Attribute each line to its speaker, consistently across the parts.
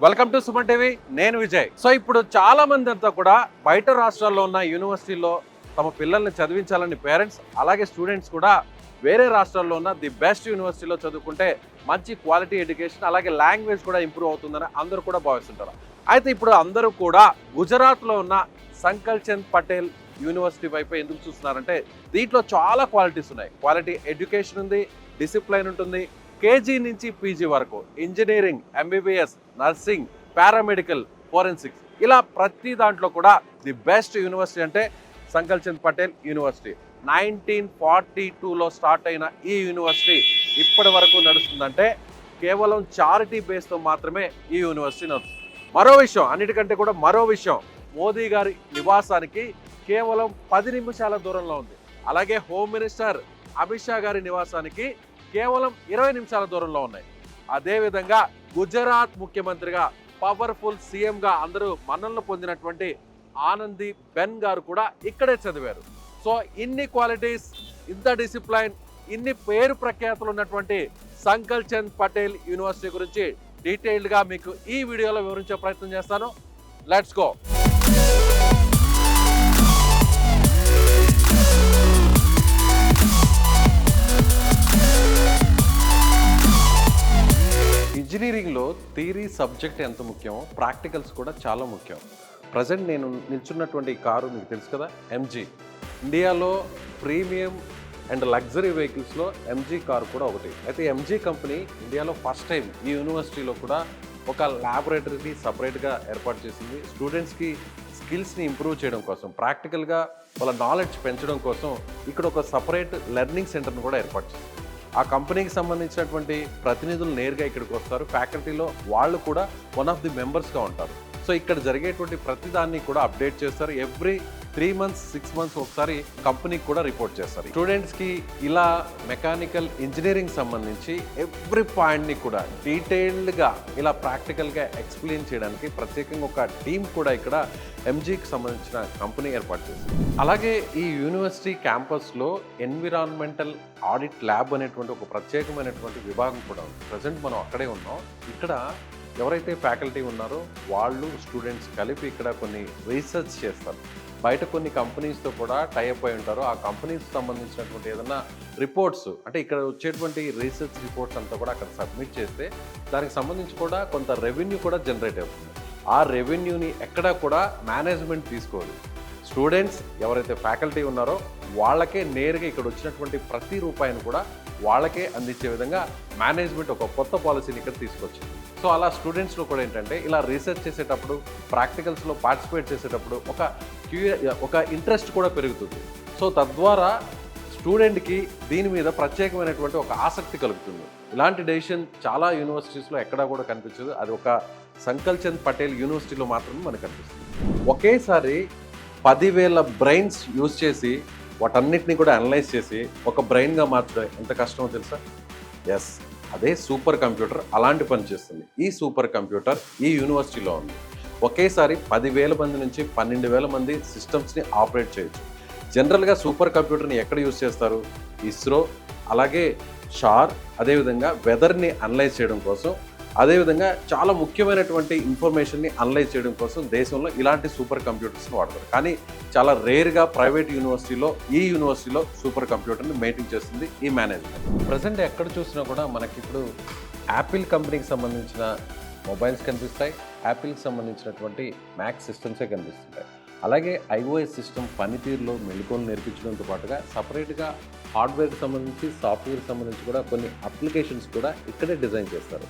Speaker 1: Welcome to Suman TV. నేను Vijay. So ఇప్పుడు చాలా మంది అంతా కూడా బయట రాష్ట్రాల్లో ఉన్న యూనివర్సిటీల్లో తమ పిల్లల్ని చదివించాలని పేరెంట్స్ అలాగే స్టూడెంట్స్ కూడా వేరే రాష్ట్రాల్లో ఉన్న ది బెస్ట్ యూనివర్సిటీలో చదువుకుంటే మంచి క్వాలిటీ ఎడ్యుకేషన్ అలాగే లాంగ్వేజ్ కూడా ఇంప్రూవ్ అవుతుందని అందరూ కూడా భావిస్తుంటారు. అయితే ఇప్పుడు అందరూ కూడా గుజరాత్లో ఉన్న సంకల్ చంద్ పటేల్ యూనివర్సిటీ వైపు ఎందుకు చూస్తున్నారంటే దీంట్లో చాలా క్వాలిటీస్ ఉన్నాయి. క్వాలిటీ ఎడ్యుకేషన్ ఉంది, డిసిప్లైన్ ఉంటుంది, కేజీ నుంచి పీజీ వరకు engineering, MBBS, nursing, paramedical, forensics ఇలా ప్రతి దాంట్లో కూడా ది బెస్ట్ యూనివర్సిటీ అంటే సంకల్ చంద్ పటేల్ యూనివర్సిటీ. 1942లో స్టార్ట్ అయిన ఈ యూనివర్సిటీ ఇప్పటి వరకు నడుస్తుందంటే కేవలం చారిటీ బేస్తో మాత్రమే ఈ యూనివర్సిటీ నడుస్తుంది. మరో విషయం, అన్నిటికంటే కూడా మరో విషయం, మోదీ గారి నివాసానికి కేవలం 10 నిమిషాల దూరంలో ఉంది. అలాగే హోమ్ మినిస్టర్ అమిత్ షా గారి నివాసానికి కేవలం 20 నిమిషాల దూరంలో ఉన్నాయి. అదేవిధంగా గుజరాత్ ముఖ్యమంత్రిగా పవర్ఫుల్ సీఎంగా అందరూ మన్ననలు పొందినటువంటి ఆనందీ బెన్ గారు కూడా ఇక్కడే చదివారు. సో ఇన్ని క్వాలిటీస్, ఇంత డిసిప్లైన్, ఇన్ని పేరు ప్రఖ్యాతులు ఉన్నటువంటి సంకల్ చంద్ పటేల్ యూనివర్సిటీ గురించి డీటెయిల్డ్గా మీకు ఈ వీడియోలో వివరించే ప్రయత్నం చేస్తాను. Let's go. ఇంజనీరింగ్లో థియరీ సబ్జెక్ట్ ఎంత ముఖ్యమో ప్రాక్టికల్స్ కూడా చాలా ముఖ్యం. ప్రజెంట్ నేను నిల్చున్నటువంటి ఈ కారు మీకు తెలుసు కదా, ఎంజీ. ఇండియాలో ప్రీమియం అండ్ లగ్జరీ వెహికల్స్లో ఎంజీ కారు కూడా ఒకటి. అయితే ఎంజీ కంపెనీ ఇండియాలో ఫస్ట్ టైం ఈ యూనివర్సిటీలో కూడా ఒక ల్యాబొరేటరీని సపరేట్గా ఏర్పాటు చేసింది. స్టూడెంట్స్కి స్కిల్స్ని ఇంప్రూవ్ చేయడం కోసం, ప్రాక్టికల్గా వాళ్ళ నాలెడ్జ్ పెంచడం కోసం ఇక్కడ ఒక సపరేట్ లెర్నింగ్ సెంటర్ని కూడా ఏర్పాటు చేసింది. ఆ కంపెనీకి సంబంధించినటువంటి ప్రతినిధులు నేరుగా ఇక్కడికి వస్తారు. ఫ్యాకల్టీలో వాళ్ళు కూడా వన్ ఆఫ్ ది మెంబర్స్గా ఉంటారు. సో ఇక్కడ జరిగేటువంటి ప్రతిదాన్ని కూడా అప్డేట్ చేస్తారు. ఎవ్రీ 3 months 6 months ఒకసారి కంపెనీకి కూడా రిపోర్ట్ చేస్తారు. స్టూడెంట్స్కి ఇలా మెకానికల్ ఇంజనీరింగ్ సంబంధించి ఎవ్రీ పాయింట్ని కూడా డీటెయిల్డ్గా ఇలా ప్రాక్టికల్గా ఎక్స్ప్లెయిన్ చేయడానికి ప్రత్యేకంగా ఒక టీం కూడా ఇక్కడ ఎంజీకి సంబంధించిన కంపెనీ ఏర్పాటు చేసింది. అలాగే ఈ యూనివర్సిటీ క్యాంపస్లో ఎన్విరాన్మెంటల్ ఆడిట్ ల్యాబ్ అనేటువంటి ఒక ప్రత్యేకమైనటువంటి విభాగం కూడా ఉంది. ప్రజెంట్ మనం అక్కడే ఉన్నాం. ఇక్కడ ఎవరైతే ఫ్యాకల్టీ ఉన్నారో వాళ్ళు స్టూడెంట్స్ కలిపి ఇక్కడ కొన్ని రీసెర్చ్ చేస్తారు. బయట కొన్ని కంపెనీస్తో కూడా టైఅప్ అయి ఉంటారు. ఆ కంపెనీస్ సంబంధించినటువంటి ఏదైనా రిపోర్ట్స్ అంటే ఇక్కడ వచ్చేటువంటి రీసెర్చ్ రిపోర్ట్స్ అంతా కూడా అక్కడ సబ్మిట్ చేస్తే దానికి సంబంధించి కూడా కొంత రెవెన్యూ కూడా జనరేట్ అవుతుంది. ఆ రెవెన్యూని ఎక్కడా కూడా మేనేజ్మెంట్ తీసుకోదు. స్టూడెంట్స్ ఎవరైతే ఫ్యాకల్టీ ఉన్నారో వాళ్ళకే నేరుగా ఇక్కడ వచ్చినటువంటి ప్రతి రూపాయిని కూడా వాళ్ళకే అందించే విధంగా మేనేజ్మెంట్ ఒక కొత్త పాలసీని ఇక్కడ తీసుకొచ్చింది. సో అలా స్టూడెంట్స్లో కూడా ఏంటంటే ఇలా రీసెర్చ్ చేసేటప్పుడు, ప్రాక్టికల్స్లో పార్టిసిపేట్ చేసేటప్పుడు ఒక ఇంట్రెస్ట్ కూడా పెరుగుతుంది. సో తద్వారా స్టూడెంట్కి దీని మీద ప్రత్యేకమైనటువంటి ఒక ఆసక్తి కలుగుతుంది. ఇలాంటి డెసిషన్ చాలా యూనివర్సిటీస్లో ఎక్కడా కూడా కనిపించదు. అది ఒక సంకల్ చంద్ పటేల్ యూనివర్సిటీలో మాత్రమే మనకు కనిపిస్తుంది. ఒకేసారి 10,000 బ్రెయిన్స్ యూజ్ చేసి వాటన్నిటిని కూడా అనలైజ్ చేసి ఒక బ్రెయిన్గా మార్చడం ఎంత కష్టమో తెలుసా? ఎస్, అదే సూపర్ కంప్యూటర్ అలాంటి పని చేస్తుంది. ఈ సూపర్ కంప్యూటర్ ఈ యూనివర్సిటీలో ఉంది. ఒకేసారి 10,000 మంది నుంచి 12,000 మంది సిస్టమ్స్ని ఆపరేట్ చేయొచ్చు. జనరల్గా సూపర్ కంప్యూటర్ని ఎక్కడ యూజ్ చేస్తారు? ఇస్రో, అలాగే షార్, అదేవిధంగా వెదర్ని అనలైజ్ చేయడం కోసం, అదేవిధంగా చాలా ముఖ్యమైనటువంటి ఇన్ఫర్మేషన్ని అనలైజ్ చేయడం కోసం దేశంలో ఇలాంటి సూపర్ కంప్యూటర్స్ని వాడతారు. కానీ చాలా రేర్గా ప్రైవేట్ యూనివర్సిటీలో ఈ యూనివర్సిటీలో సూపర్ కంప్యూటర్ని మెయింటైన్ చేస్తుంది ఈ మేనేజ్మెంట్. ప్రజెంట్ ఎక్కడ చూసినా కూడా మనకి ఇప్పుడు యాపిల్ కంపెనీకి సంబంధించిన మొబైల్స్ కనిపిస్తాయి, యాపిల్కి సంబంధించినటువంటి మ్యాక్ సిస్టమ్సే కనిపిస్తుంటాయి. అలాగే ఐఓఎస్ సిస్టమ్ పనితీరులో మెళుకువలు నేర్పించడంతో పాటుగా సపరేట్గా హార్డ్వేర్కి సంబంధించి, సాఫ్ట్వేర్కి సంబంధించి కూడా కొన్ని అప్లికేషన్స్ కూడా ఇక్కడే డిజైన్ చేస్తారు.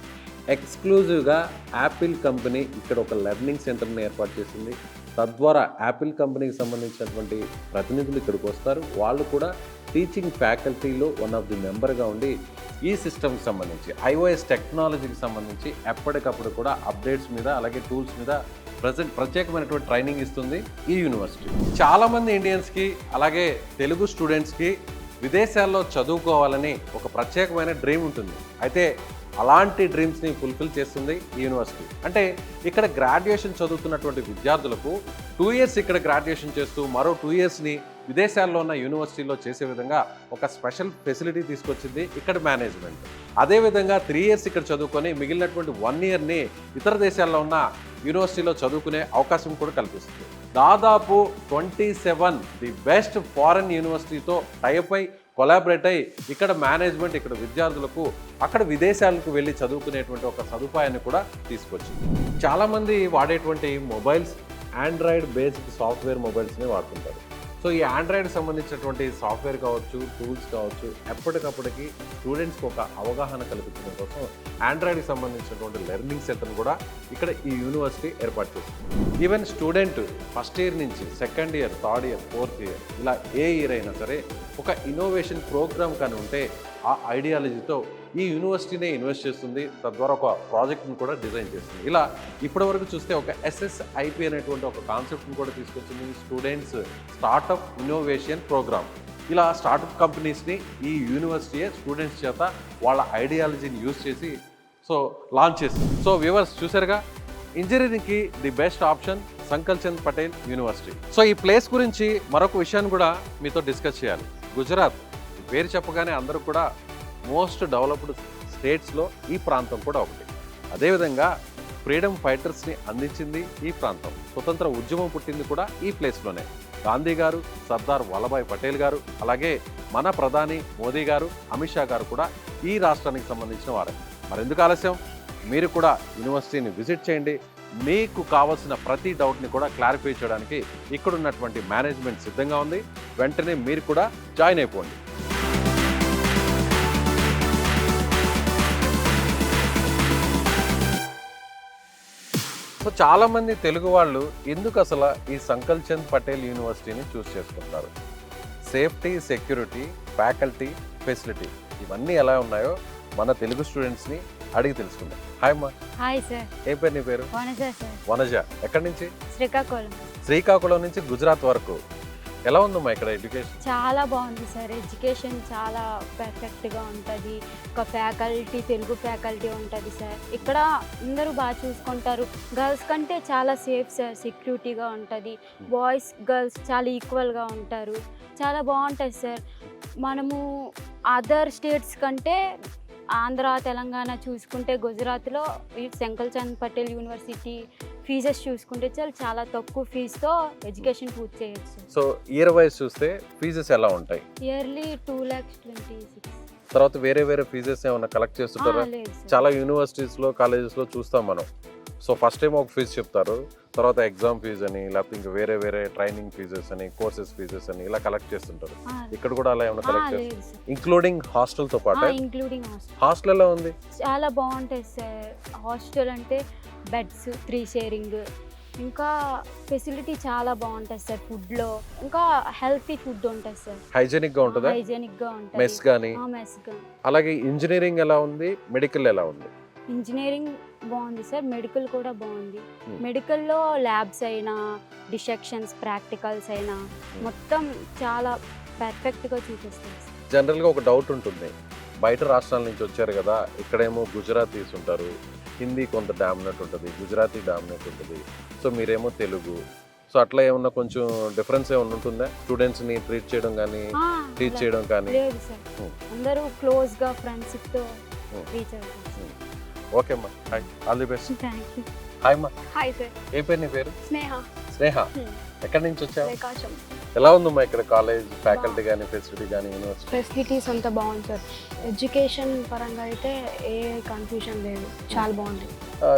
Speaker 1: ఎక్స్క్లూజివ్గా యాపిల్ కంపెనీ ఇక్కడ ఒక లెర్నింగ్ సెంటర్ని ఏర్పాటు చేసింది. తద్వారా యాపిల్ కంపెనీకి సంబంధించినటువంటి ప్రతినిధులు ఇక్కడికి వస్తారు. వాళ్ళు కూడా టీచింగ్ ఫ్యాకల్టీలో వన్ ఆఫ్ ది మెంబర్గా ఉండి ఈ సిస్టమ్కి సంబంధించి, ఐఓఎస్ టెక్నాలజీకి సంబంధించి ఎప్పటికప్పుడు కూడా అప్డేట్స్ మీద అలాగే టూల్స్ మీద ప్రత్యేకమైనటువంటి ట్రైనింగ్ ఇస్తుంది ఈ యూనివర్సిటీ. చాలామంది ఇండియన్స్కి అలాగే తెలుగు స్టూడెంట్స్కి విదేశాల్లో చదువుకోవాలని ఒక ప్రత్యేకమైన డ్రీమ్ ఉంటుంది. అయితే అలాంటి డ్రీమ్స్ని ఫుల్ఫిల్ చేస్తుంది ఈ యూనివర్సిటీ. అంటే ఇక్కడ గ్రాడ్యుయేషన్ చదువుతున్నటువంటి విద్యార్థులకు 2 years ఇక్కడ గ్రాడ్యుయేషన్ చేస్తూ మరో 2 yearsని విదేశాల్లో ఉన్న యూనివర్సిటీలో చేసే విధంగా ఒక స్పెషల్ ఫెసిలిటీ తీసుకొచ్చింది ఇక్కడ మేనేజ్మెంట్. అదేవిధంగా 3 ఇయర్స్ ఇక్కడ చదువుకొని మిగిలినటువంటి 1 ఇయర్ని ఇతర దేశాల్లో ఉన్న యూనివర్సిటీలో చదువుకునే అవకాశం కూడా కల్పిస్తుంది. దాదాపు 27 ది బెస్ట్ ఫారెన్ యూనివర్సిటీతో టైప్ అయి కొలాబరేట్ అయ్యి ఇక్కడ మేనేజ్మెంట్ ఇక్కడ విద్యార్థులకు అక్కడ విదేశాలకు వెళ్ళి చదువుకునేటువంటి ఒక సదుపాయాన్ని కూడా తీసుకొచ్చింది. చాలామంది వాడేటువంటి మొబైల్స్ ఆండ్రాయిడ్ బేస్డ్ సాఫ్ట్వేర్ మొబైల్స్ని వాడుతుంటారు. సో ఈ ఆండ్రాయిడ్కి సంబంధించినటువంటి సాఫ్ట్వేర్ కావచ్చు, టూల్స్ కావచ్చు, ఎప్పటికప్పటికి స్టూడెంట్స్కి ఒక అవగాహన కల్పించడం కోసం ఆండ్రాయిడ్కి సంబంధించినటువంటి లెర్నింగ్ సెంటర్ని కూడా ఇక్కడ ఈ యూనివర్సిటీ ఏర్పాటు చేస్తుంది. ఈవెన్ స్టూడెంట్ ఫస్ట్ ఇయర్ నుంచి second year, third year, fourth year ఇలా ఏ ఇయర్ అయినా సరే ఒక ఇన్నోవేషన్ ప్రోగ్రామ్ కానీ ఉంటే ఆ ఐడియాలజీతో ఈ యూనివర్సిటీనే ఇన్వెస్ట్ చేస్తుంది. తద్వారా ఒక ప్రాజెక్ట్ని కూడా డిజైన్ చేస్తుంది. ఇలా ఇప్పటివరకు చూస్తే ఒక SSIP అనేటువంటి ఒక కాన్సెప్ట్ని కూడా తీసుకొచ్చింది. Students startup innovation program. ఇలా స్టార్టప్ కంపెనీస్ని ఈ యూనివర్సిటీయే స్టూడెంట్స్ చేత వాళ్ళ ఐడియాలజీని యూజ్ చేసి లాంచ్ చేస్తుంది. సో వ్యూవర్స్ చూసారుగా, ఇంజనీరింగ్కి the best option Sankal Chand Patel university. So ఈ ప్లేస్ గురించి మరొక విషయాన్ని కూడా మీతో డిస్కస్ చేయాలి. గుజరాత్ పేరు చెప్పగానే అందరూ కూడా మోస్ట్ డెవలప్డ్ స్టేట్స్లో ఈ ప్రాంతం కూడా ఒకటి. అదేవిధంగా ఫ్రీడమ్ ఫైటర్స్ని అందించింది ఈ ప్రాంతం. స్వతంత్ర ఉద్యమం పుట్టింది కూడా ఈ ప్లేస్లోనే. గాంధీ గారు, సర్దార్ వల్లభాయ్ పటేల్ గారు, అలాగే మన ప్రధాని మోదీ గారు, అమిత్ షా గారు కూడా ఈ రాష్ట్రానికి సంబంధించిన వారే. మరెందుకు ఆలస్యం, మీరు కూడా యూనివర్సిటీని విజిట్ చేయండి. మీకు కావాల్సిన ప్రతి డౌట్ని కూడా క్లారిఫై చేయడానికి ఇక్కడ ఉన్నటువంటి మేనేజ్మెంట్ సిద్ధంగా ఉంది. వెంటనే మీరు కూడా జాయిన్ అయిపోండి. సో చాలామంది తెలుగు వాళ్ళు ఎందుకు అసలు ఈ సంకల్ చంద్ పటేల్ యూనివర్సిటీని చూస్ చేసుకుంటున్నారు? సేఫ్టీ, సెక్యూరిటీ, ఫ్యాకల్టీ, ఫెసిలిటీ ఇవన్నీ ఎలా ఉన్నాయో మన తెలుగు స్టూడెంట్స్ని అడిగి తెలుసుకుందాం. హాయ్ అమ్మా.
Speaker 2: Hi sir.
Speaker 1: ఏ పేరు నీ పేరు?
Speaker 2: వనజ సార్.
Speaker 1: వనజ. ఎక్కడి నుంచి?
Speaker 2: శ్రీకాకుళం.
Speaker 1: శ్రీకాకుళం నుంచి గుజరాత్ వరకు. ఎలా ఉందమ్మా ఇక్కడ ఎడ్యుకేషన్?
Speaker 2: చాలా బాగుంది సార్. ఎడ్యుకేషన్ చాలా పర్ఫెక్ట్గా ఉంటుంది. ఒక ఫ్యాకల్టీ, తెలుగు ఫ్యాకల్టీ ఉంటుంది సార్. ఇక్కడ అందరూ బాగా చూసుకుంటారు. గర్ల్స్ కంటే చాలా సేఫ్ సార్, సెక్యూరిటీగా ఉంటుంది. బాయ్స్ గర్ల్స్ చాలా ఈక్వల్గా ఉంటారు. చాలా బాగుంటుంది సార్. మనము అదర్ స్టేట్స్ కంటే ఆంధ్ర, తెలంగాణ చూసుకుంటే గుజరాత్లో ఈ సంకల్ చంద్ పటేల్ యూనివర్సిటీ ఫీజెస్ చూసుకుంటే చాలా తక్కువ ఫీజుతో ఎడ్యుకేషన్ పూర్తి చేయొచ్చు.
Speaker 1: సో ఇయర్ వైజ్ చూస్తే ఫీజెస్ ఎలా ఉంటాయి?
Speaker 2: ఇయర్లీ 2,26,000.
Speaker 1: తర్వాత వేరే వేరే ఫీజెస్ ఏమైనా కలెక్ట్ చేస్తుంటారా? చాలా యూనివర్సిటీస్లో, కాలేజెస్లో చూస్తాం మనం. సో ఫస్ట్ టైం ఒక ఫీజు చెప్తారు, తర్వాత ఎగ్జామ్ ఫీజు అని, లేకపోతే ఇంకా వేరే వేరే ట్రైనింగ్ ఫీజెస్ అని, కోర్సెస్ ఫీజెస్ అని ఇలా కలెక్ట్ చేస్తుంటారు. ఇక్కడ కూడా అలా ఏమైనా కలెక్ట్ చేస్తారు? ఇంక్లూడింగ్ హాస్టల్తో పాటు?
Speaker 2: ఇంక్లూడింగ్
Speaker 1: హాస్టల్ ఎలా ఉంది?
Speaker 2: చాలా బాగుంటుంది సార్. హాస్టల్ అంటే బెడ్స్ 3 షేరింగ్, ఇంకా ఫెసిలిటీ చాలా బాగుంటుంది సార్. ఫుడ్లో ఇంకా హెల్తీ ఫుడ్ ఉంటుంది సార్.
Speaker 1: హైజెనిక్గా ఉంటుందా?
Speaker 2: హైజెనిక్గా ఉంటుంది.
Speaker 1: మెస్ కానీ?
Speaker 2: మెస్గా.
Speaker 1: అలాగే ఇంజనీరింగ్ ఎలా ఉంది? మెడికల్ ఎలా ఉంది?
Speaker 2: ఇంజనీరింగ్ బాగుంది సార్. మెడికల్ కూడా బాగుంది. మెడికల్లో ల్యాబ్స్ అయినా, డిసెక్షన్స్, ప్రాక్టికల్స్ అయినా మొత్తం చాలా పర్ఫెక్ట్గా చూపిస్తారు.
Speaker 1: జనరల్గా ఒక డౌట్ ఉంటుంది, బయట రాష్ట్రాల నుంచి వచ్చారు కదా, ఇక్కడేమో గుజరాతీస్ ఉంటారు, హిందీ కొంత డామినేట్ ఉంటుంది, గుజరాతీ డామినేట్ ఉంటుంది, సో మీరేమో తెలుగు. సో అట్లా ఏమన్నా కొంచెం డిఫరెన్స్ ఏమన్నా ఉంటుందా స్టూడెంట్స్ని ట్రీట్ చేయడం కానీ, టీచ్ చేయడం కానీ?
Speaker 2: లేదు సార్, అందరూ క్లోజ్గా ఫ్రెండ్షిప్తో రీచ్ అవుతారు.
Speaker 1: ఓకే అమ్మా, hi, all the best.
Speaker 2: Thank you.
Speaker 1: Hi అమ్మా.
Speaker 2: Hi sir.
Speaker 1: ఏ పేరు నీ పేరు?
Speaker 2: స్నేహ.
Speaker 1: స్నేహ. ఎక్కడి నుంచి వచ్చావు?
Speaker 2: ప్రకాశం.
Speaker 1: ఎలా ఉందమ్మా ఇక్కడ కాలేజ్, ఫ్యాకల్టీ కానీ, ఫెసిలిటీ కానీ, యూనివర్సిటీ?
Speaker 3: ఫెసిలిటీస్ అంతా బాగుంది సార్. ఎడ్యుకేషన్ పరంగా అయితే ఏ కన్ఫ్యూజన్ లేదు, చాలా బాగుంది.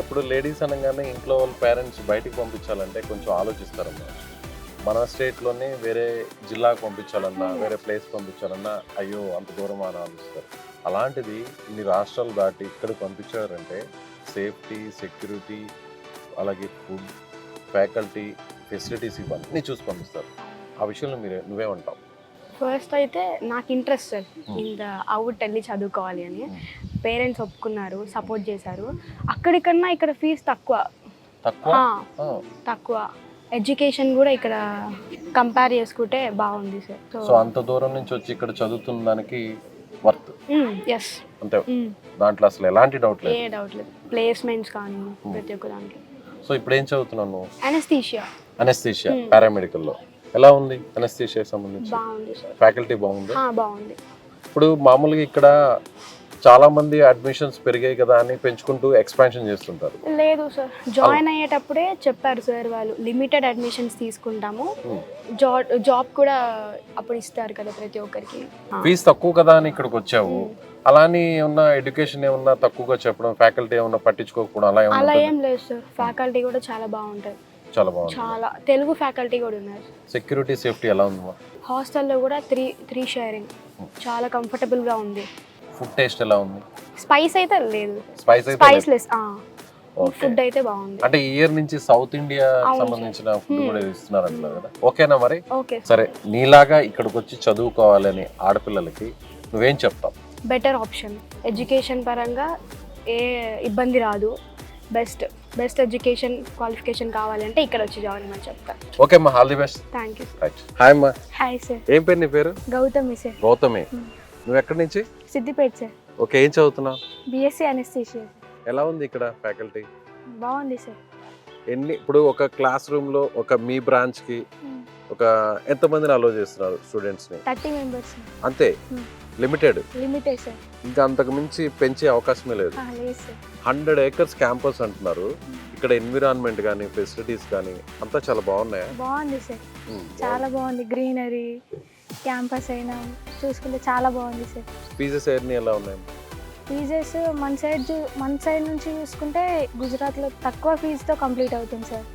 Speaker 1: ఇప్పుడు లేడీస్ అనగానే ఇంట్లో వాళ్ళ పేరెంట్స్ బయటికి పంపించాలంటే కొంచెం ఆలోచిస్తారమ్మా. మన స్టేట్లోనే వేరే జిల్లాకు పంపించాలన్నా, వేరే ప్లేస్ పంపించాలన్నా అయ్యో అంత దూరం అని ఆలోచిస్తారు. అలాంటిది ఇన్ని రాష్ట్రాలు దాటి ఇక్కడికి పంపించారంటే సేఫ్టీ, సెక్యూరిటీ, అలాగే ఫుడ్, ఫ్యాకల్టీ, ఫెసిలిటీస్ ఇవన్నీ చూసి పంపిస్తారు. ఆ విషయంలో నువ్వేమంటావు?
Speaker 3: ఫస్ట్ అయితే నాకు ఇంట్రెస్ట్ సార్, ఇంకా అవుట్ వెళ్ళి చదువుకోవాలి అని. పేరెంట్స్ ఒప్పుకున్నారు, సపోర్ట్ చేశారు. అక్కడికన్నా ఇక్కడ ఫీజు తక్కువ. ఎడ్యుకేషన్ కూడా ఇక్కడ కంపేర్ చేసుకుంటే బాగుంది సార్.
Speaker 1: సో అంత దూరం నుంచి వచ్చి ఇక్కడ చదువుతున్న దానికి వర్త్.
Speaker 3: ఎస్,
Speaker 1: అంటే దాంట్లో అసలు ఎలాంటి డౌట్ లేదు.
Speaker 3: ఏ డౌట్ లేదు. ప్లేస్మెంట్స్ కానీ ప్రతి ఒక్క దాంట్లో.
Speaker 1: సో ఇప్పుడు ఏం చదువుతున్నావు నువ్వు?
Speaker 3: అనస్థీషియా.
Speaker 1: పారామెడికల్లో. ఎలా ఉంది అనస్థీషియాకి సంబంధించి?
Speaker 3: బాగుంది సార్.
Speaker 1: ఫ్యాకల్టీ బాగుంది.
Speaker 3: బాగుంది.
Speaker 1: ఇప్పుడు మామూలుగా ఇక్కడ చాలా మంది అడ్మిషన్స్ పెరిగాయి కదా అని పెంచుకుంటూ ఎక్స్పాన్షన్ చేస్తుంటారు.
Speaker 3: లేదు సార్, జాయిన్ అయ్యేటప్పుడే చెప్పారు సార్ వాళ్ళు, లిమిటెడ్ అడ్మిషన్స్ తీసుకుంటాము, జాబ్ కూడా అప్పుడు ఇస్తారు కదా ప్రతి ఒక్కరికి.
Speaker 1: ఫీజు తక్కువ కదా అని ఇక్కడికి వచ్చావు, అలానే ఏమన్నా ఎడ్యుకేషన్ ఏమన్నా తక్కువగా చెప్పడం, ఫ్యాకల్టీ ఏమన్నా పట్టించుకోకపోవడం అలా ఏమన్నా?
Speaker 3: అలా ఏం లేదు సార్, ఫ్యాకల్టీ కూడా చాలా బాగుంటుంది.
Speaker 1: చాలా బాగుంది.
Speaker 3: చాలా తెలుగు ఫ్యాకల్టీ కూడా ఉన్నారు.
Speaker 1: సెక్యూరిటీ సేఫ్టీ ఎలా ఉంది?
Speaker 3: హాస్టల్లో కూడా త్రీ షేరింగ్, చాలా కంఫర్టబుల్గా ఉంది.
Speaker 1: ఫుడ్ టేస్ట్ ఎలా ఉంది?
Speaker 3: స్పైస్ అయితే లేదు,
Speaker 1: స్పైస్ అయితే
Speaker 3: స్పైస్లెస్. ఫుడ్ అయితే బాగుంది.
Speaker 1: అంటే ఈ ఇయర్ నుంచి సౌత్ ఇండియా సంబంధించిన ఫుడ్ కూడా ఇస్తున్నారు అంటున్నారు కదా, ఓకేనా మరి?
Speaker 3: ఓకే.
Speaker 1: సరే, నీలాగా ఇక్కడికి వచ్చి చదువుకోవాలని ఆడపిల్లలకి నువ్వేం చెప్తావు?
Speaker 3: బెటర్ ఆప్షన్, ఎడ్యుకేషన్ పరంగా ఏ ఇబ్బంది రాదు. బెస్ట్ ఎడ్యుకేషన్ క్వాలిఫికేషన్ కావాలంటే ఇక్కడ వచ్చి జాయిన్ అని చెప్తా.
Speaker 1: ఓకే అమ్మా, all the best.
Speaker 3: Thank you.
Speaker 1: Right. Hi అమ్మా.
Speaker 3: Hi sir.
Speaker 1: ఏం పేరు నీ పేరు?
Speaker 3: గౌతమి సార్.
Speaker 1: గౌతమి. నువ్వు ఎక్కడి నుంచి?
Speaker 3: సిద్దిపేట సార్.
Speaker 1: ఓకే, ఏం చదువుతున్నావు?
Speaker 3: BSc anaesthesia.
Speaker 1: ఎలా ఉంది ఇక్కడ ఫ్యాకల్టీ?
Speaker 3: బాగుంది సార్.
Speaker 1: ఇప్పుడు ఒక క్లాస్ రూమ్ లో ఒక మీ బ్రాంచ్ కి ఒక ఎంతమందిని అలో చేస్తున్నారు స్టూడెంట్స్ ని?
Speaker 3: 30 మెంబర్స్.
Speaker 1: అంతే? Limited
Speaker 3: sir.
Speaker 1: ఇంకా అంతకు మించి పెంచే అవకాశమే లేదు.
Speaker 3: లేదు సార్.
Speaker 1: 100 acres క్యాంపస్ అంటున్నారు. ఇక్కడ ఎన్విరాన్మెంట్ కానీ ఫెసిలిటీస్ కానీ అంతా చాలా బాగున్నాయా?
Speaker 3: బాగుంది సార్, చాలా బాగుంది. గ్రీనరీ, క్యాంపస్ అయినా చూసుకుంటే చాలా బాగుంది సార్.
Speaker 1: ఫీజెస్ అన్ని ఎలా ఉన్నాయి?
Speaker 3: ఫీజెస్ మన సైడ్ నుంచి చూసుకుంటే గుజరాత్లో తక్కువ ఫీజుతో కంప్లీట్ అవుతుంది సార్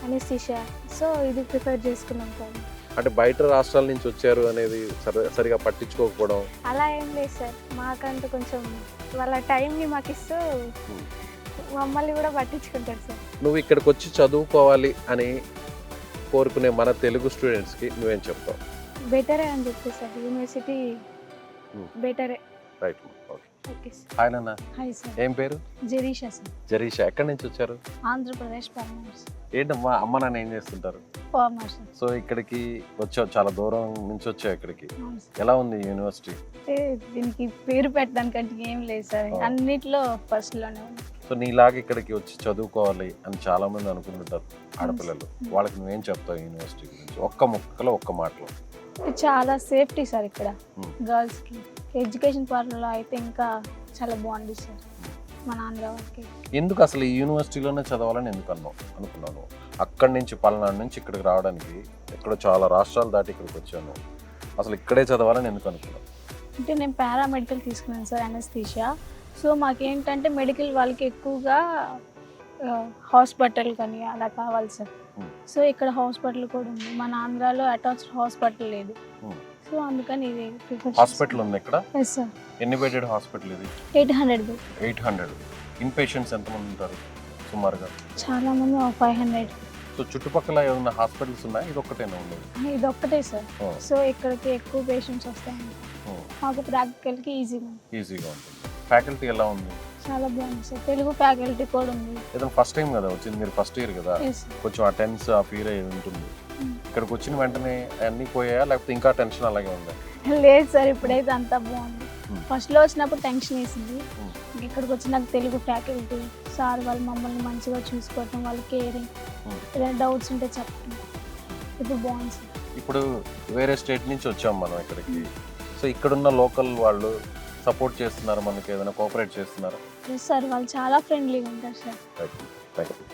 Speaker 3: అనస్థీషియా. సో ఇది ప్రిఫర్ చేసుకున్నాం సార్.
Speaker 1: అంటే బయట రాష్ట్రాల నుంచి వచ్చారు అనేది సరిగా పట్టించుకోకపోవడం
Speaker 3: అలా ఏం లేదు సార్, మాకంటూ కొంచెం వాళ్ళ టైంని మాకు ఇస్తూ మమ్మల్ని కూడా పట్టించుకుంటారు సార్.
Speaker 1: నువ్వు ఇక్కడికి వచ్చి చదువుకోవాలి అని కోరుకునే మన తెలుగు స్టూడెంట్స్కి నువ్వేం చెప్తావు?
Speaker 3: బెటరే అని చెప్తే సార్, యూనివర్సిటీ బెటరే.
Speaker 1: Right. Okay.
Speaker 3: Okay sir.
Speaker 1: Hi నాన్న.
Speaker 3: Hi sir.
Speaker 1: ఏం పేరు?
Speaker 3: జరీషా సార్.
Speaker 1: జరీషా. ఎక్కడి నుంచి వచ్చారు?
Speaker 3: ఆంధ్రప్రదేశ్ ఫార్మర్స్.
Speaker 1: ఏంటమ్మా, అమ్మ నాన్న ఏం చేస్తుంటారు?
Speaker 3: ఫార్మర్స్.
Speaker 1: సో ఇక్కడికి వచ్చావు, చాలా దూరం నుంచి వచ్చావు ఇక్కడికి. ఎలా ఉంది యూనివర్సిటీ?
Speaker 3: దీనికి పేరు పెట్టడానికంటే ఏం లేదు సార్, అన్నిట్లో ఫస్ట్లోనే ఉంది.
Speaker 1: సో నీలాగా ఇక్కడికి వచ్చి చదువుకోవాలి అని చాలా మంది అనుకుంటుంటారు ఆడపిల్లలు, వాళ్ళకి నువ్వేం చెప్తావు యూనివర్సిటీ గురించి? ఒక్క ముక్కలో ఒక్క మాటలో.
Speaker 3: చాలా సేఫ్టీ సార్ ఇక్కడ గర్ల్స్కి. ఎడ్యుకేషన్ పార్ట్లో అయితే ఇంకా చాలా బాగుంది సార్ మన ఆంధ్ర వాళ్ళకి.
Speaker 1: ఎందుకు అసలు ఈ యూనివర్సిటీలోనే చదవాలని ఎందుకు అనుకున్నాను? అక్కడి నుంచి పల్నాడు నుంచి ఇక్కడికి రావడానికి ఇక్కడ చాలా రాష్ట్రాలు దాటి ఇక్కడికి వచ్చాను, అసలు ఇక్కడే చదవాలని ఎందుకు అనుకున్నాను?
Speaker 3: అంటే నేను పారామెడికల్ తీసుకున్నాను సార్ అనస్థీషియా. సో మాకేంటంటే మెడికల్ వాళ్ళకి ఎక్కువగా హాస్పిటల్ కానీ అలా కావాలి సార్. సో ఇక్కడ హాస్పిటల్ కూడా ఉంది, మన ఆంధ్రాలో అటాచ్డ్ హాస్పిటల్ లేదు. సో అందుకని ఇది
Speaker 1: హాస్పిటల్ ఉంది ఇక్కడ?
Speaker 3: Yes sir.
Speaker 1: ఎన్ని బెడెడ్ హాస్పిటల్ ఇది?
Speaker 3: 800 బెడ్.
Speaker 1: 800. ఇన్ పేషెంట్స్ ఎంతమంది ఉంటారు సుమారుగా?
Speaker 3: చాలా మంది 500.
Speaker 1: సో చుట్టుపక్కల ఏమైనా హాస్పిటల్స్ ఉన్నాయా? ఇది ఒక్కటేనా ఉండేది?
Speaker 3: ఇది ఒక్కటే సార్. సో ఇక్కడికి ఎక్కువ పేషెంట్స్ వస్తాయి, మాకు ప్రాక్టికల్కి ఈజీగా
Speaker 1: ఉంటుంది. ఫ్యాకల్టీ ఎలా ఉంది?
Speaker 3: చాలా బాగుంది సార్, తెలుగు ఫ్యాకల్టీ కూడా ఉంది.
Speaker 1: ఏదైనా ఫస్ట్ టైం కదా వచ్చింది, మీరు ఫస్ట్ ఇయర్ కదా, కొంచెం ఆ టెన్స్ ఆ ఫీర్ అయ్యి ఉంటుంది. ఇక్కడికి వచ్చిన వెంటనే అన్నీ పోయాయా లేకపోతే ఇంకా టెన్షన్ అలాగే ఉందా?
Speaker 3: లేదు సార్, ఇప్పుడైతే అంతా బాగుంది. ఫస్ట్లో వచ్చినప్పుడు టెన్షన్ వేసింది, ఇక్కడికి వచ్చినాక తెలుగు ఫ్యాకల్టీ సార్ వాళ్ళు మమ్మల్ని మంచిగా చూసుకోవటం, వాళ్ళు కేరింగ్, ఏదైనా డౌట్స్ ఉంటే చెప్పడం, ఇప్పుడు బాగుంది సార్.
Speaker 1: ఇప్పుడు వేరే స్టేట్ నుంచి వచ్చాం మనం ఇక్కడికి, సో ఇక్కడున్న లోకల్ వాళ్ళు సపోర్ట్ చేస్తున్నారు మనకి, ఏదైనా కోఆపరేట్ చేస్తున్నారు?
Speaker 3: సార్ వాళ్ళు చాలా ఫ్రెండ్లీగా ఉంటారు సార్.
Speaker 1: Thank you.